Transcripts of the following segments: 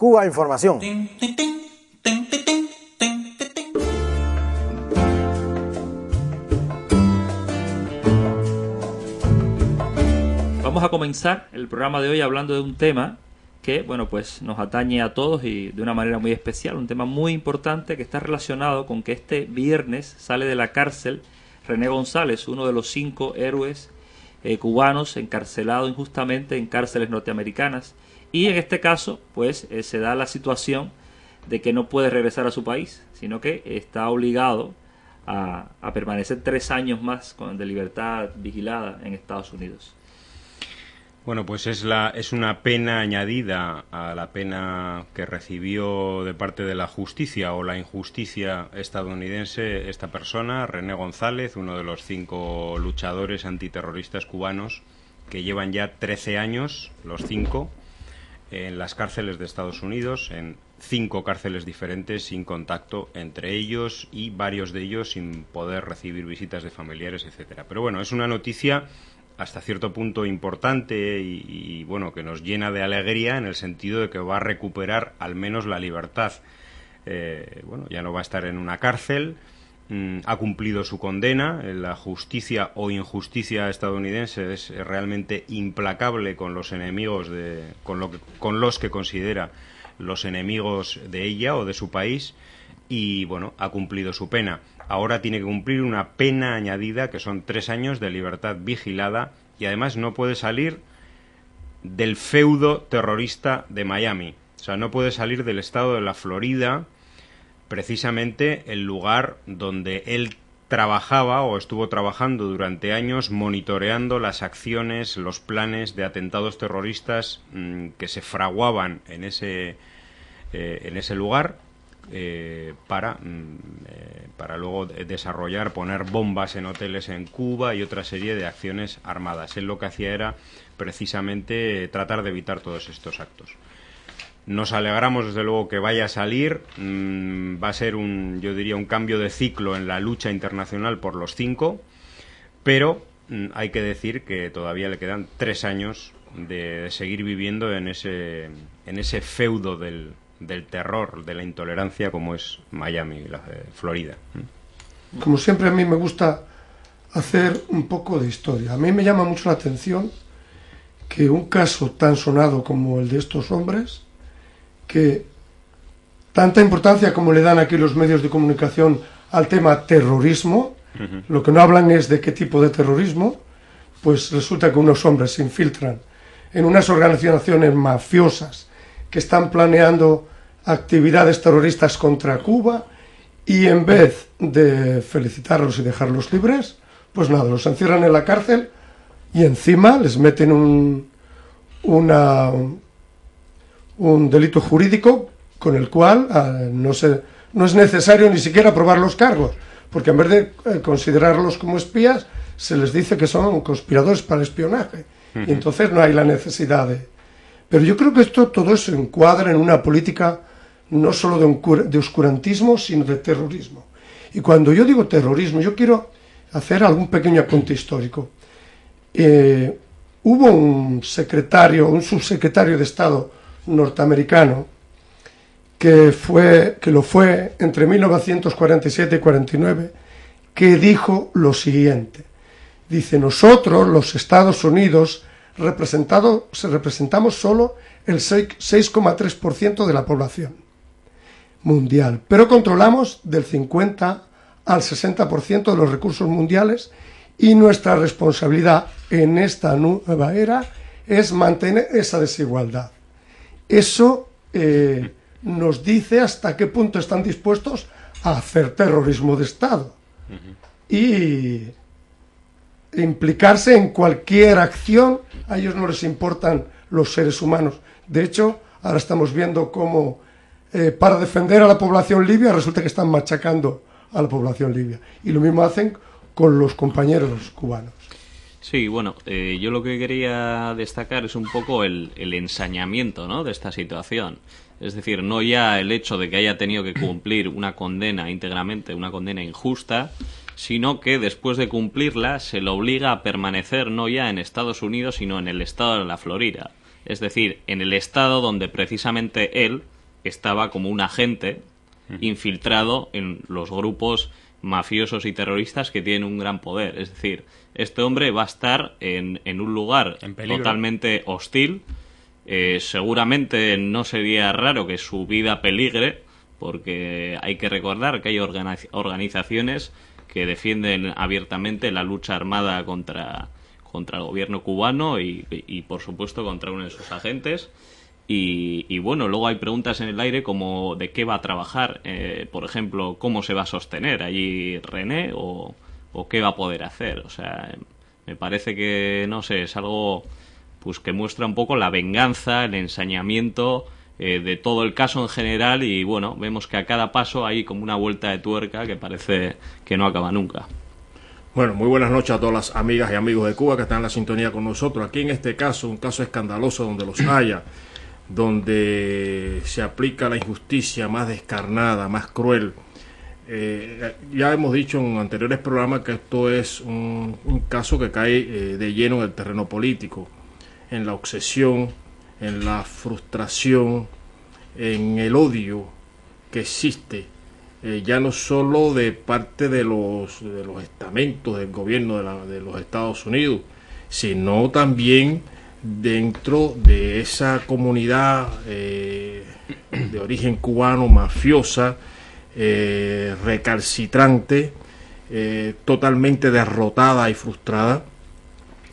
Cuba Información. Vamos a comenzar el programa de hoy hablando de un tema que, bueno, pues nos atañe a todos y de una manera muy especial, un tema muy importante que está relacionado con que este viernes sale de la cárcel René González, uno de los 5 héroes cubanos encarcelados injustamente en cárceles norteamericanas, y en este caso pues se da la situación de que no puede regresar a su país, sino que está obligado a permanecer 3 años más de libertad vigilada en Estados Unidos. Bueno, pues es una pena añadida a la pena que recibió de parte de la justicia o la injusticia estadounidense esta persona, René González, uno de los 5 luchadores antiterroristas cubanos que llevan ya 13 años, los 5, en las cárceles de Estados Unidos, en 5 cárceles diferentes, sin contacto entre ellos y varios de ellos sin poder recibir visitas de familiares, etcétera. Pero bueno, es una noticia hasta cierto punto importante y bueno, que nos llena de alegría en el sentido de que va a recuperar al menos la libertad. Bueno, ya no va a estar en una cárcel, ha cumplido su condena. La justicia o injusticia estadounidense es realmente implacable con los enemigos con los que considera los enemigos de ella o de su país, y bueno, ha cumplido su pena. Ahora tiene que cumplir una pena añadida, que son 3 años de libertad vigilada, y además no puede salir del feudo terrorista de Miami. O sea, no puede salir del estado de la Florida, precisamente el lugar donde él trabajaba o estuvo trabajando durante años monitoreando las acciones, los planes de atentados terroristas que se fraguaban en ese lugar. Para luego desarrollar, poner bombas en hoteles en Cuba y otra serie de acciones armadas. Él lo que hacía era precisamente tratar de evitar todos estos actos. Nos alegramos desde luego que vaya a salir. Va a ser yo diría un cambio de ciclo en la lucha internacional por los 5, pero hay que decir que todavía le quedan 3 años de seguir viviendo en ese feudo del terror, de la intolerancia, como es Miami, Florida. Como siempre, a mí me gusta hacer un poco de historia. A mí me llama mucho la atención que un caso tan sonado como el de estos hombres, que tanta importancia como le dan aquí los medios de comunicación al tema terrorismo, lo que no hablan es de qué tipo de terrorismo, pues resulta que unos hombres se infiltran en unas organizaciones mafiosas que están planeando actividades terroristas contra Cuba, y en vez de felicitarlos y dejarlos libres, pues nada, los encierran en la cárcel y encima les meten un delito jurídico con el cual no es necesario ni siquiera probar los cargos, porque en vez de considerarlos como espías, se les dice que son conspiradores para el espionaje, y entonces no hay la necesidad de... Pero yo creo que todo eso encuadra en una política no solo de oscurantismo, sino de terrorismo. Y cuando yo digo terrorismo, yo quiero hacer algún pequeño apunte histórico. Hubo un subsecretario de Estado norteamericano que lo fue entre 1947 y 49, que dijo lo siguiente. Dice: nosotros, los Estados Unidos, representamos solo el 6,3% de la población mundial, pero controlamos del 50 al 60% de los recursos mundiales, y nuestra responsabilidad en esta nueva era es mantener esa desigualdad. Eso nos dice hasta qué punto están dispuestos a hacer terrorismo de Estado y implicarse en cualquier acción. A ellos no les importan los seres humanos. De hecho, ahora estamos viendo cómo para defender a la población libia resulta que están machacando a la población libia, y lo mismo hacen con los compañeros cubanos. Sí, bueno, yo lo que quería destacar es un poco el ensañamiento, ¿no?, de esta situación. Es decir, no ya el hecho de que haya tenido que cumplir una condena íntegramente, una condena injusta, sino que después de cumplirla se le obliga a permanecer no ya en Estados Unidos, sino en el estado de la Florida. es decir, en el estado donde precisamente él estaba como un agente infiltrado en los grupos mafiosos y terroristas que tienen un gran poder. Es decir, este hombre va a estar en un lugar totalmente hostil. Seguramente no sería raro que su vida peligre, porque hay que recordar que hay organizaciones que defienden abiertamente la lucha armada contra el gobierno cubano y por supuesto contra uno de sus agentes. Y bueno, luego hay preguntas en el aire como de qué va a trabajar, por ejemplo, cómo se va a sostener allí René o qué va a poder hacer. O sea, me parece que, no sé, es algo pues que muestra un poco la venganza, el ensañamiento de todo el caso en general, y bueno, vemos que a cada paso hay como una vuelta de tuerca que parece que no acaba nunca. Bueno, muy buenas noches a todas las amigas y amigos de Cuba que están en la sintonía con nosotros. Aquí en este caso, un caso escandaloso donde los haya, donde se aplica la injusticia más descarnada, más cruel. Ya hemos dicho en anteriores programas que esto es un caso que cae de lleno en el terreno político, en la obsesión, en la frustración, en el odio que existe, ya no solo de parte de los estamentos del gobierno de los Estados Unidos, sino también dentro de esa comunidad de origen cubano, mafiosa, recalcitrante, totalmente derrotada y frustrada,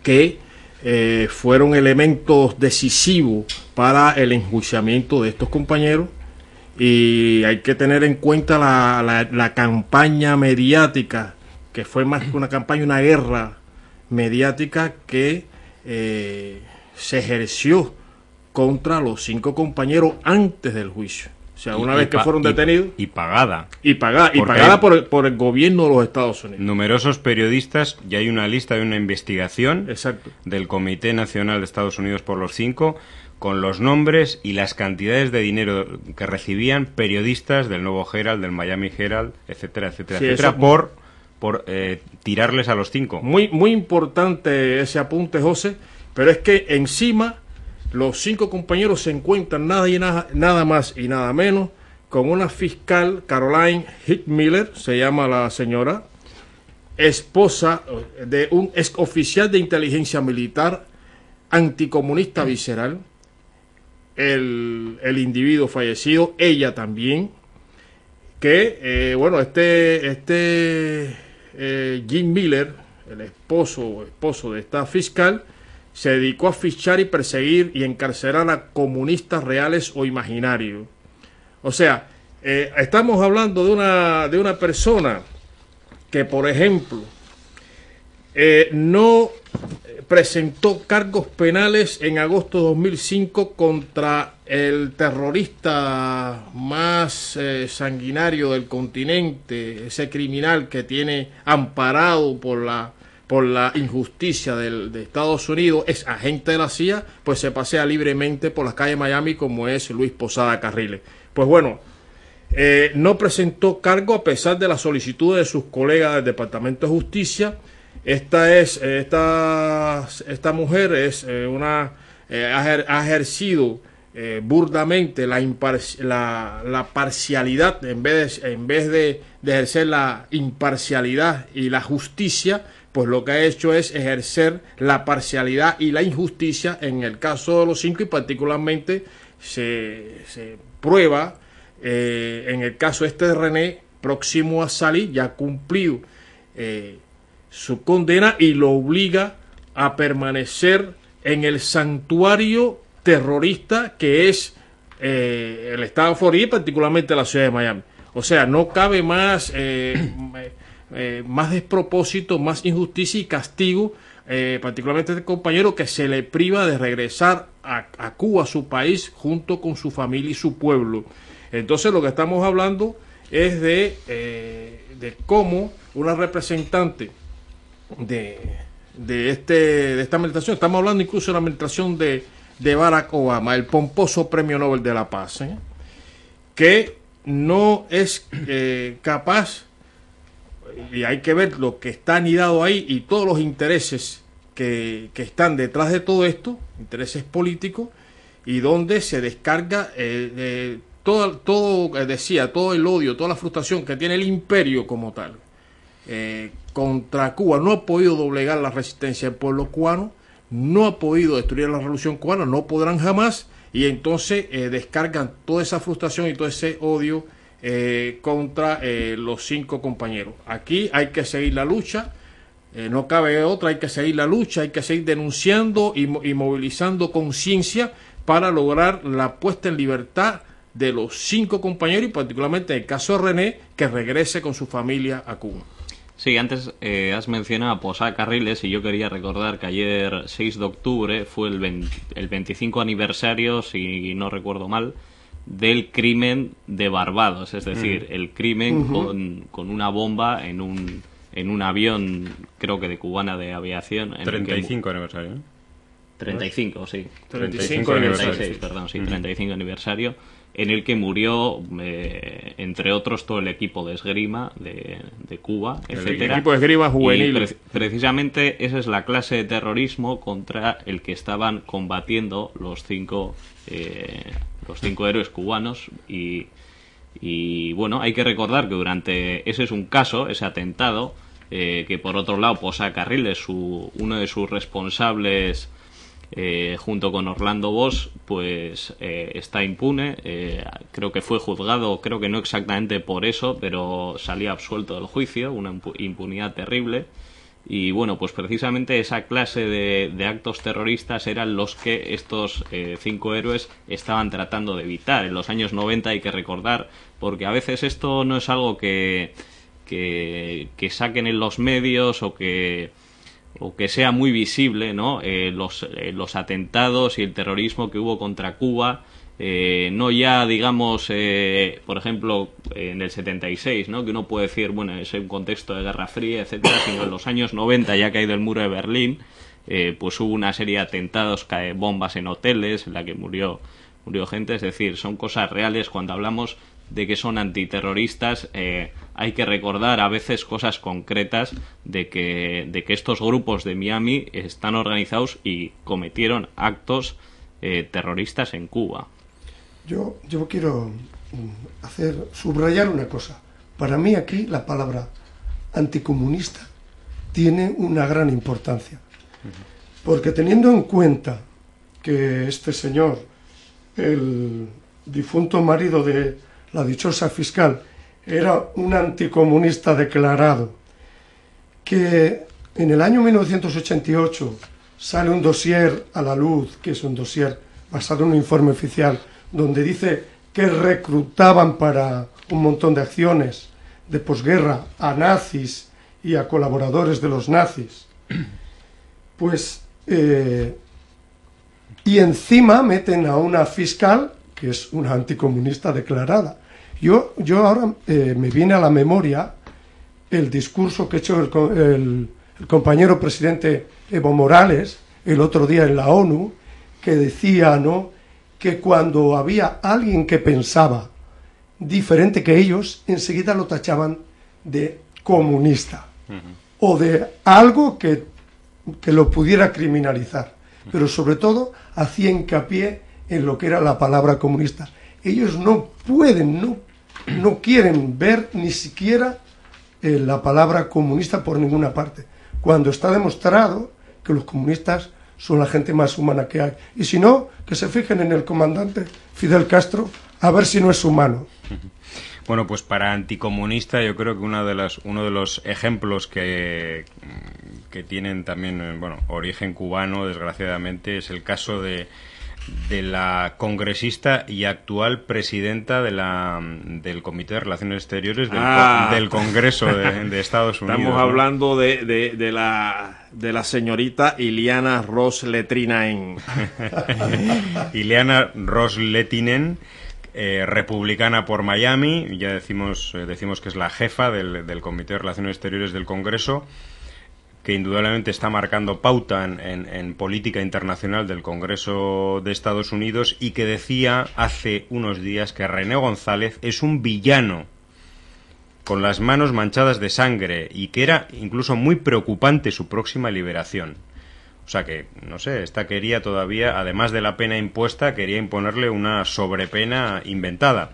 que fueron elementos decisivos para el enjuiciamiento de estos compañeros. Y hay que tener en cuenta la campaña mediática, que fue más que una campaña, una guerra mediática que se ejerció contra los 5 compañeros antes del juicio. O sea, una vez que fueron detenidos. Y pagada. Y pagada por el gobierno de los Estados Unidos. Numerosos periodistas, ya hay una lista de una investigación. Exacto. Del Comité Nacional de Estados Unidos por los 5, con los nombres y las cantidades de dinero que recibían periodistas del Nuevo Herald, del Miami Herald, etcétera, etcétera, sí, etcétera, por tirarles a los 5. Muy importante ese apunte, José, pero es que encima los 5 compañeros se encuentran nada más y nada menos con una fiscal, Caroline Hick Miller, se llama la señora, esposa de un ex oficial de inteligencia militar anticomunista visceral, el individuo fallecido, ella también, que Jim Miller, el esposo de esta fiscal, se dedicó a fichar y perseguir y encarcelar a comunistas reales o imaginarios. O sea, estamos hablando de una persona que, por ejemplo, no presentó cargos penales en agosto de 2005 contra el terrorista más sanguinario del continente, ese criminal que tiene amparado por la injusticia de Estados Unidos, es agente de la CIA, pues se pasea libremente por las calles de Miami, como es Luis Posada Carriles. Pues bueno, no presentó cargo a pesar de la solicitud de sus colegas del Departamento de Justicia. Esta mujer ha ejercido burdamente la parcialidad en vez de ejercer la imparcialidad y la justicia. Pues lo que ha hecho es ejercer la parcialidad y la injusticia en el caso de los 5, y particularmente se prueba en el caso de René, próximo a salir, ya ha cumplido su condena, y lo obliga a permanecer en el santuario terrorista que es el estado de Florida y particularmente la ciudad de Miami. O sea, no cabe más despropósito, más injusticia y castigo, particularmente a este compañero, que se le priva de regresar a Cuba, a su país, junto con su familia y su pueblo. Entonces lo que estamos hablando es de cómo una representante de esta administración, estamos hablando incluso de la administración de Barack Obama, el pomposo Premio Nobel de la Paz, que no es capaz, y hay que ver lo que está anidado ahí y todos los intereses que están detrás de todo esto, intereses políticos, y donde se descarga todo el odio, toda la frustración que tiene el imperio como tal contra Cuba. No ha podido doblegar la resistencia del pueblo cubano, no ha podido destruir la revolución cubana, no podrán jamás, y entonces descargan toda esa frustración y todo ese odio contra los 5 compañeros. Aquí hay que seguir la lucha, no cabe otra, hay que seguir la lucha, hay que seguir denunciando y movilizando conciencia para lograr la puesta en libertad de los 5 compañeros, y particularmente en el caso de René, que regrese con su familia a Cuba. Sí, antes has mencionado a Posada Carriles, y yo quería recordar que ayer, 6 de octubre, fue el 25 aniversario, si no recuerdo mal, del crimen de Barbados, es decir, el crimen con una bomba en un avión, creo que de Cubana de Aviación. 35 aniversario, ¿eh? 35, sí. 35 aniversario. 36, perdón, sí, 35 aniversario, en el que murió, entre otros, todo el equipo de esgrima de Cuba, etcétera. El equipo de esgrima juvenil. Y precisamente esa es la clase de terrorismo contra el que estaban combatiendo los cinco héroes cubanos. Y bueno, hay que recordar que ese es un caso, ese atentado, que por otro lado Posada Carriles, uno de sus responsables, junto con Orlando Bosch, pues está impune. Creo que fue juzgado, creo que no exactamente por eso, pero salía absuelto del juicio, una impunidad terrible. Y bueno, pues precisamente esa clase de actos terroristas eran los que estos 5 héroes estaban tratando de evitar. En los años 90, hay que recordar, porque a veces esto no es algo que saquen en los medios o que sea muy visible, ¿no? Los atentados y el terrorismo que hubo contra Cuba, no ya, digamos, por ejemplo, en el 76, ¿no? Que uno puede decir, bueno, es un contexto de Guerra Fría, etcétera, sino en los años 90, ya caído el muro de Berlín, pues hubo una serie de atentados, bombas en hoteles, en la que murió gente. Es decir, son cosas reales. Cuando hablamos de que son antiterroristas, hay que recordar a veces cosas concretas de que estos grupos de Miami están organizados y cometieron actos terroristas en Cuba. Yo quiero subrayar una cosa. Para mí aquí la palabra anticomunista tiene una gran importancia, porque teniendo en cuenta que este señor, el difunto marido de la dichosa fiscal, era un anticomunista declarado, que en el año 1988 sale un dossier a la luz, que es un dossier basado en un informe oficial, donde dice que reclutaban para un montón de acciones de posguerra a nazis y a colaboradores de los nazis. Pues, y encima meten a una fiscal que es una anticomunista declarada. Yo ahora me viene a la memoria el discurso que ha hecho el compañero presidente Evo Morales el otro día en la ONU, que decía, ¿no?, que cuando había alguien que pensaba diferente que ellos, enseguida lo tachaban de comunista o de algo que lo pudiera criminalizar, pero sobre todo hacía hincapié en lo que era la palabra comunista. Ellos no pueden, no quieren ver ni siquiera la palabra comunista por ninguna parte, cuando está demostrado que los comunistas son la gente más humana que hay. Y si no, que se fijen en el comandante Fidel Castro, a ver si no es humano. Bueno, pues para anticomunista yo creo que uno de los ejemplos que tienen también, bueno, origen cubano, desgraciadamente, es el caso de la congresista y actual presidenta del Comité de Relaciones Exteriores del Congreso de Estados Unidos. Estamos hablando de la señorita Ileana Ros-Lehtinen. Ileana Ros-Lehtinen, republicana por Miami, ya decimos que es la jefa del Comité de Relaciones Exteriores del Congreso, que indudablemente está marcando pauta en política internacional del Congreso de Estados Unidos, y que decía hace unos días que René González es un villano con las manos manchadas de sangre y que era incluso muy preocupante su próxima liberación. O sea que, no sé, esta quería todavía, además de la pena impuesta, quería imponerle una sobrepena inventada.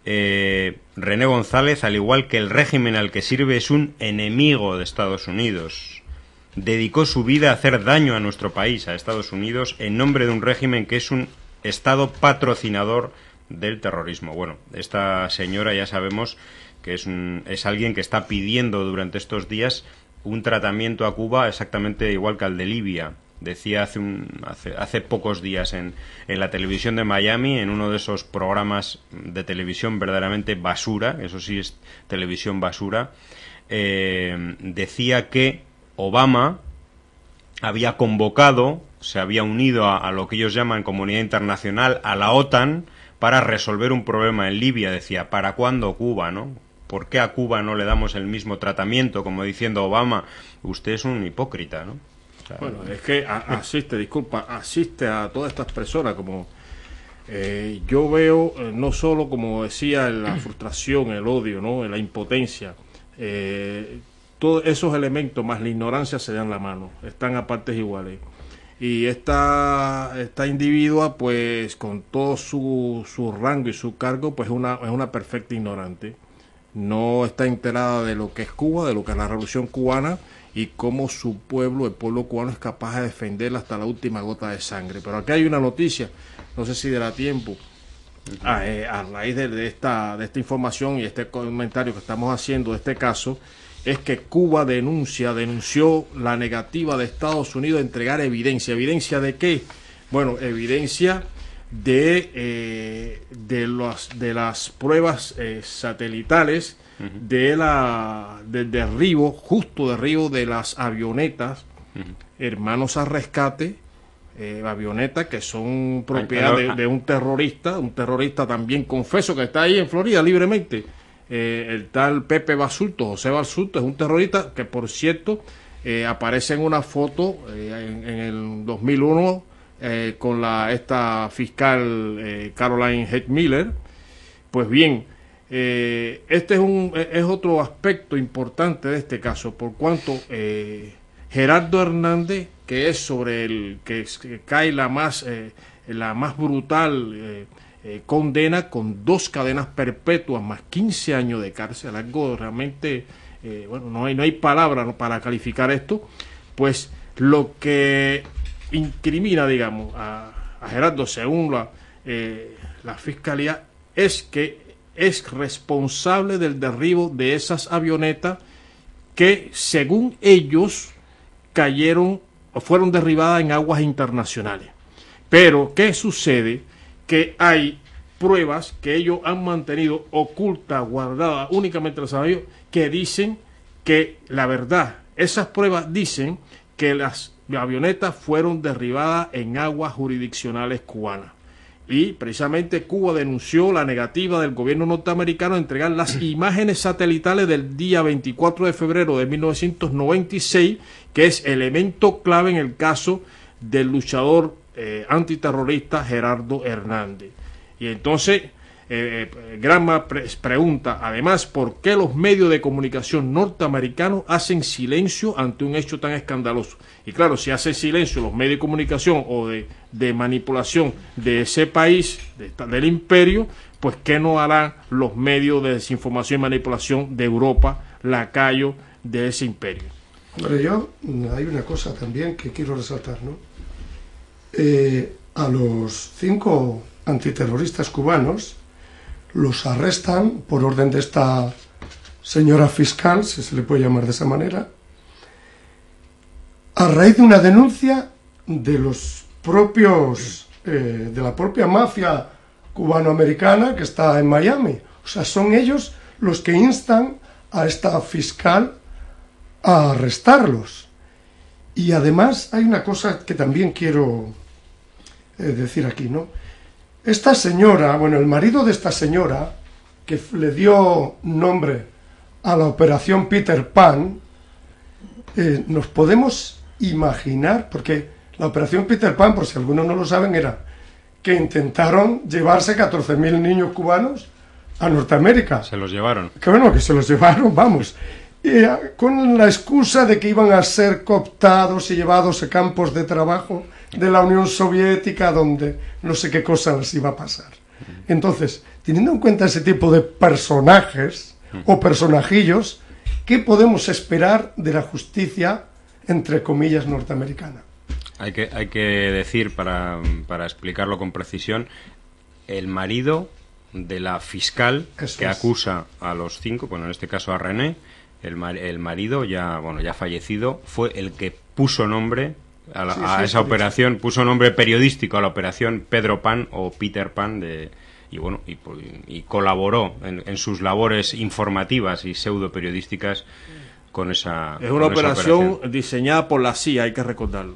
René González, al igual que el régimen al que sirve, es un enemigo de Estados Unidos. Dedicó su vida a hacer daño a nuestro país, a Estados Unidos, en nombre de un régimen que es un Estado patrocinador del terrorismo. Bueno, esta señora ya sabemos que es alguien que está pidiendo durante estos días un tratamiento a Cuba exactamente igual que al de Libia. Decía hace pocos días en la televisión de Miami, en uno de esos programas de televisión verdaderamente basura, eso sí es televisión basura, decía que Obama había convocado, se había unido a lo que ellos llaman comunidad internacional, a la OTAN, para resolver un problema en Libia. Decía, ¿para cuándo Cuba, no? ¿Por qué a Cuba no le damos el mismo tratamiento? Como diciendo Obama, usted es un hipócrita, ¿no? O sea, bueno, es que asiste a todas estas personas como yo veo, no solo como decía, la frustración, el odio, ¿no? La impotencia, todos esos elementos más la ignorancia se dan la mano, están a partes iguales. Y esta individua, pues con todo su rango y su cargo, pues es una perfecta ignorante. No está enterada de lo que es Cuba, de lo que es la Revolución Cubana y cómo su pueblo, el pueblo cubano, es capaz de defenderla hasta la última gota de sangre. Pero aquí hay una noticia, no sé si dará tiempo, a raíz de esta información y este comentario que estamos haciendo de este caso, es que Cuba denunció la negativa de Estados Unidos de entregar evidencia. ¿Evidencia de qué? Bueno, evidencia de las pruebas satelitales del derribo, justo derribo de las avionetas Hermanos al Rescate, avionetas que son propiedad de un terrorista también confeso que está ahí en Florida libremente. El tal Pepe Basulto, José Basulto, es un terrorista que, por cierto, aparece en una foto en el 2001 con esta fiscal Caroline Head Miller. Pues bien, este es otro aspecto importante de este caso, por cuanto Gerardo Hernández, que es sobre el que cae la más brutal condena con 2 cadenas perpetuas más 15 años de cárcel, algo realmente, bueno, no hay palabra, ¿no?, para calificar esto. Pues lo que incrimina, digamos, a Gerardo, según la fiscalía, es que es responsable del derribo de esas avionetas que, según ellos, cayeron o fueron derribadas en aguas internacionales. Pero, ¿qué sucede? Que hay pruebas que ellos han mantenido ocultas, guardadas, únicamente los saben ellos, que dicen que la verdad, esas pruebas dicen que las avionetas fueron derribadas en aguas jurisdiccionales cubanas. Y precisamente Cuba denunció la negativa del gobierno norteamericano a entregar las imágenes satelitales del día 24 de febrero de 1996, que es elemento clave en el caso del luchador antiterrorista Gerardo Hernández. Y entonces Granma pregunta además por qué los medios de comunicación norteamericanos hacen silencio ante un hecho tan escandaloso. Y claro, si hace silencio los medios de comunicación o de manipulación de ese país, del imperio, pues ¿qué no harán los medios de desinformación y manipulación de Europa, lacayo de ese imperio? Bueno, hay una cosa también que quiero resaltar, ¿no? A los 5 antiterroristas cubanos los arrestan por orden de esta señora fiscal, si se le puede llamar de esa manera, a raíz de una denuncia de los propios de la propia mafia cubanoamericana que está en Miami. O sea, son ellos los que instan a esta fiscal a arrestarlos. Y además hay una cosa que también quiero decir aquí, ¿no? Esta señora, bueno, el marido de esta señora, que le dio nombre a la operación Peter Pan, nos podemos imaginar, porque la operación Peter Pan, por si algunos no lo saben, era que intentaron llevarse 14.000 niños cubanos a Norteamérica. Se los llevaron. Que bueno, que se los llevaron, vamos. con la excusa de que iban a ser cooptados y llevados a campos de trabajo de la Unión Soviética, donde no sé qué cosa les iba a pasar. Entonces, teniendo en cuenta ese tipo de personajes o personajillos, ¿qué podemos esperar de la justicia, entre comillas, norteamericana? Hay que decir, para explicarlo con precisión, el marido de la fiscal que acusa a los 5, bueno, en este caso a René, el marido ya fallecido, fue el que puso nombre a esa operación, puso nombre periodístico a la operación Pedro Pan o Peter Pan y colaboró en sus labores informativas y pseudo periodísticas con esa. Es una operación diseñada por la CIA, hay que recordarlo.